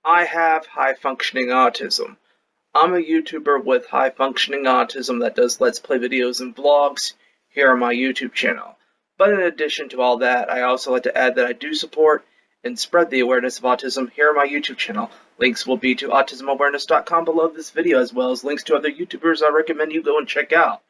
I have high-functioning autism. I'm a YouTuber with high-functioning autism that does Let's Play videos and vlogs here on my YouTube channel. But in addition to all that, I also like to add that I do support and spread the awareness of autism here on my YouTube channel. Links will be to autismawareness.com below this video, as well as links to other YouTubers I recommend you go and check out.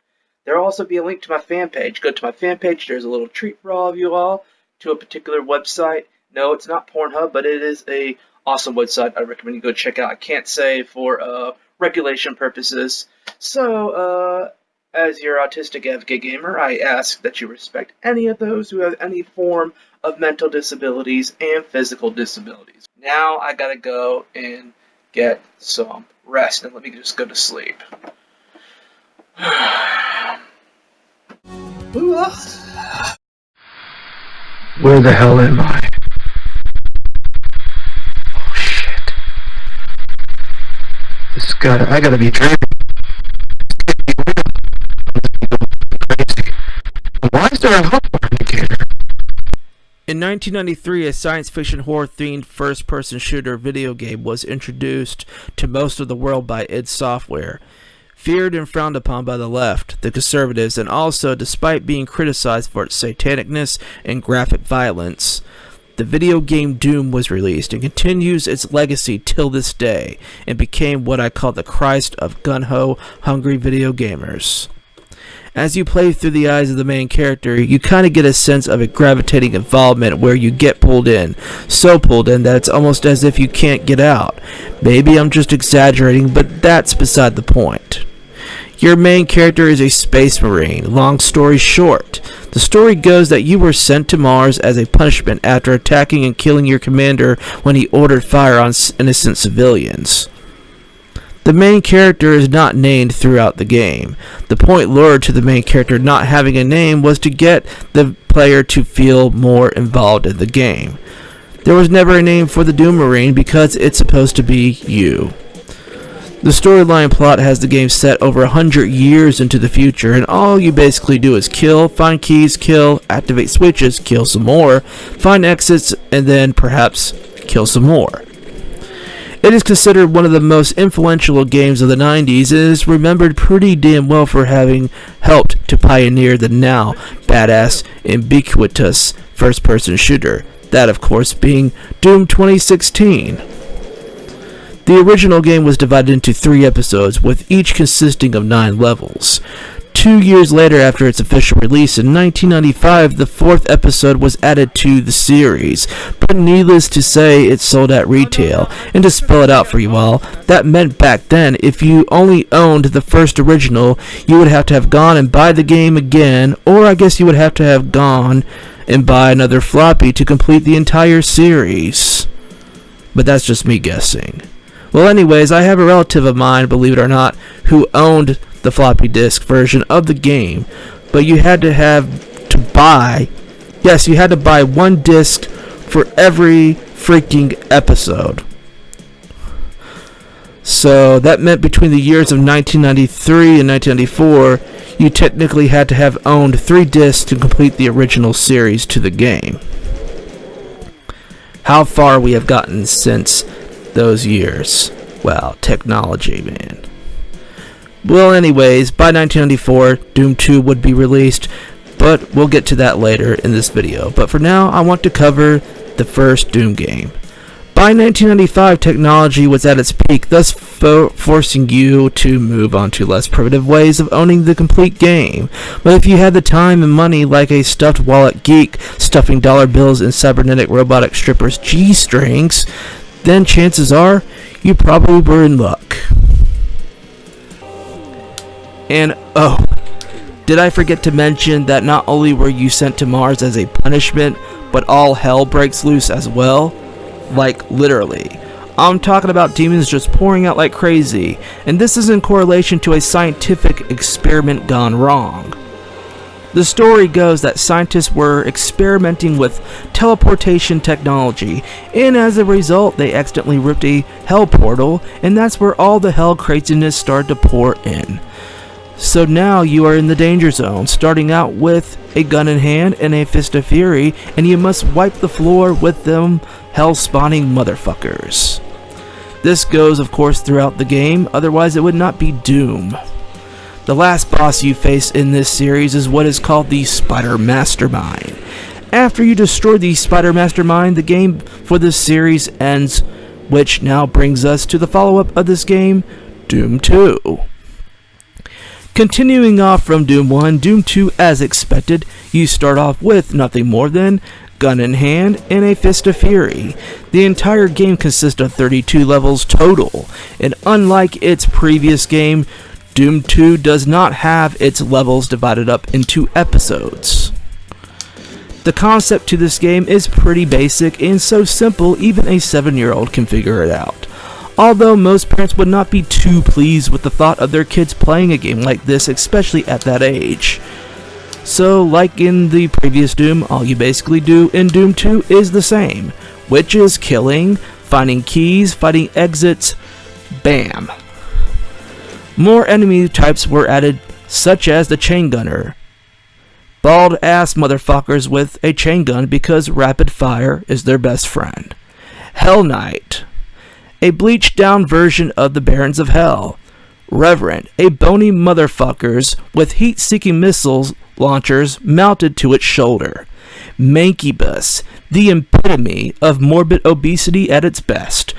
There will also be a link to my fan page. Go to my fan page, there's a little treat for all of you all to a particular website. No, it's not Pornhub, but it is a awesome website I recommend you go check out. I can't say for regulation purposes. So, as your autistic advocate gamer, I ask that you respect any of those who have any form of mental disabilities and physical disabilities. Now I gotta go and get some rest and let me just go to sleep. Where the hell am I? Oh shit. I gotta be dreaming. Crazy. Why is there a health indicator? In 1993, a science fiction horror-themed first-person shooter video game was introduced to most of the world by id Software. Feared and frowned upon by the left, the conservatives, and also, despite being criticized for its satanicness and graphic violence, the video game Doom was released and continues its legacy till this day, and became what I call the Christ of gun-ho hungry video gamers. As you play through the eyes of the main character, you kind of get a sense of a gravitating involvement where you get pulled in, so pulled in that it's almost as if you can't get out. Maybe I'm just exaggerating, but that's beside the point. Your main character is a space marine. Long story short, the story goes that you were sent to Mars as a punishment after attacking and killing your commander when he ordered fire on innocent civilians. The main character is not named throughout the game. The point lured to the main character not having a name was to get the player to feel more involved in the game. There was never a name for the Doom Marine because it's supposed to be you. The storyline plot has the game set over 100 years into the future, and all you basically do is kill, find keys, kill, activate switches, kill some more, find exits, and then perhaps kill some more. It is considered one of the most influential games of the 90s and is remembered pretty damn well for having helped to pioneer the now badass, ubiquitous first-person shooter, that of course being Doom 2016. The original game was divided into 3 episodes, with each consisting of 9 levels. 2 years later, after its official release in 1995, the 4th episode was added to the series, but needless to say, it sold at retail. And to spell it out for you all, that meant back then, if you only owned the first original, you would have to have gone and buy the game again, or I guess you would have to have gone and buy another floppy to complete the entire series. But that's just me guessing. Well, anyways, I have a relative of mine, believe it or not, who owned the floppy disk version of the game, but you had to buy 1 disc for every freaking episode. So that meant between the years of 1993 and 1994, you technically had to have owned 3 discs to complete the original series to the game. How far we have gotten since those years. Well, technology, man. Well, anyways, by 1994, Doom 2 would be released, but we'll get to that later in this video. But for now, I want to cover the first Doom game. By 1995, technology was at its peak, thus forcing you to move on to less primitive ways of owning the complete game. But if you had the time and money like a stuffed wallet geek stuffing dollar bills in cybernetic robotic strippers' G-strings, then chances are you probably were in luck. And oh, did I forget to mention that not only were you sent to Mars as a punishment, but all hell breaks loose as well? Like, literally. I'm talking about demons just pouring out like crazy, and this is in correlation to a scientific experiment gone wrong. The story goes that scientists were experimenting with teleportation technology, and as a result, they accidentally ripped a hell portal, and that's where all the hell craziness started to pour in. So now you are in the danger zone, starting out with a gun in hand and a fist of fury, and you must wipe the floor with them hell-spawning motherfuckers. This goes, of course, throughout the game, otherwise it would not be Doom. The last boss you face in this series is what is called the Spider Mastermind. After you destroy the Spider Mastermind, the game for this series ends, which now brings us to the follow-up of this game, Doom 2. Continuing off from Doom 1, Doom 2, as expected, you start off with nothing more than gun in hand and a fist of fury. The entire game consists of 32 levels total, and unlike its previous game, Doom 2 does not have its levels divided up into episodes. The concept to this game is pretty basic and so simple even a 7-year-old can figure it out. Although most parents would not be too pleased with the thought of their kids playing a game like this, especially at that age. So, like in the previous Doom, all you basically do in Doom 2 is the same, which is killing, finding keys, finding exits, bam. More enemy types were added, such as the chain gunner. Bald ass motherfuckers with a chain gun because rapid fire is their best friend. Hell Knight, a bleached down version of the Barons of Hell. Reverend, a bony motherfuckers with heat-seeking missiles launchers mounted to its shoulder. Mankybus, the epitome of morbid obesity at its best,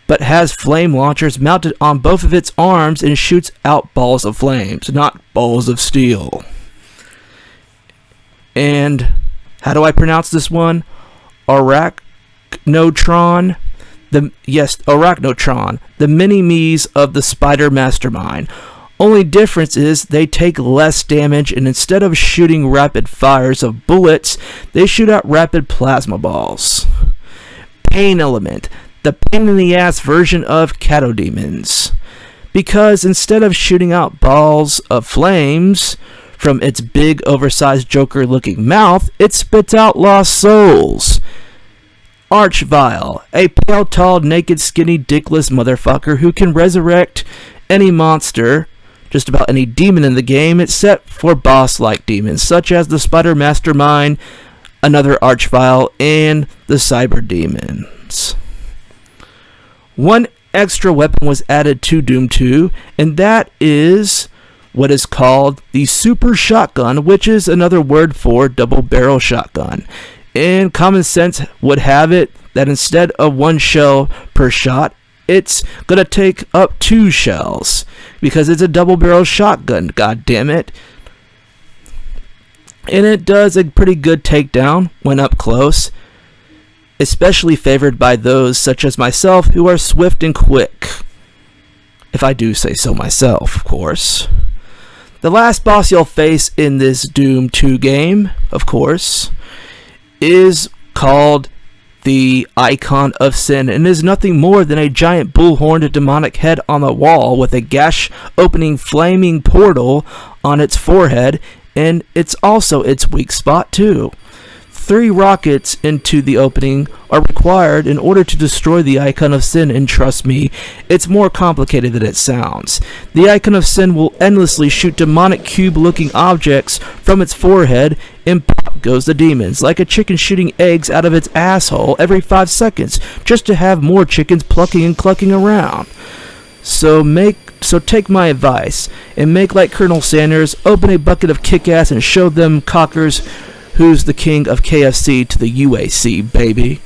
but has flame launchers mounted on both of its arms and shoots out balls of flames, not balls of steel. And how do I pronounce this one? Arachnotron. Arachnotron, the mini-me's of the Spider Mastermind. Only difference is they take less damage, and instead of shooting rapid fires of bullets, they shoot out rapid plasma balls. Pain Element, the pain-in-the-ass version of Catodemons. Because instead of shooting out balls of flames from its big, oversized Joker-looking mouth, it spits out lost souls. Archvile, a pale, tall, naked, skinny, dickless motherfucker who can resurrect any monster, just about any demon in the game, except for boss-like demons, such as the Spider Mastermind, another Archvile, and the Cyber Demons. One extra weapon was added to Doom 2, and that is what is called the Super Shotgun, which is another word for double-barrel shotgun. And common sense would have it that instead of one shell per shot, it's gonna take up 2 shells because it's a double-barrel shotgun, god damn it. And it does a pretty good takedown when up close, especially favored by those such as myself who are swift and quick. If I do say so myself, of course. The last boss you'll face in this Doom 2 game, of course, is called the Icon of Sin, and is nothing more than a giant bull-horned demonic head on the wall with a gash-opening flaming portal on its forehead, and it's also its weak spot too. 3 rockets into the opening are required in order to destroy the Icon of Sin, and trust me, it's more complicated than it sounds. The Icon of Sin will endlessly shoot demonic cube-looking objects from its forehead, and pop goes the demons, like a chicken shooting eggs out of its asshole every 5 seconds, just to have more chickens plucking and clucking around. So take my advice, and make like Colonel Sanders, open a bucket of kick-ass and show them cockers who's the king of KFC to the UAC, baby.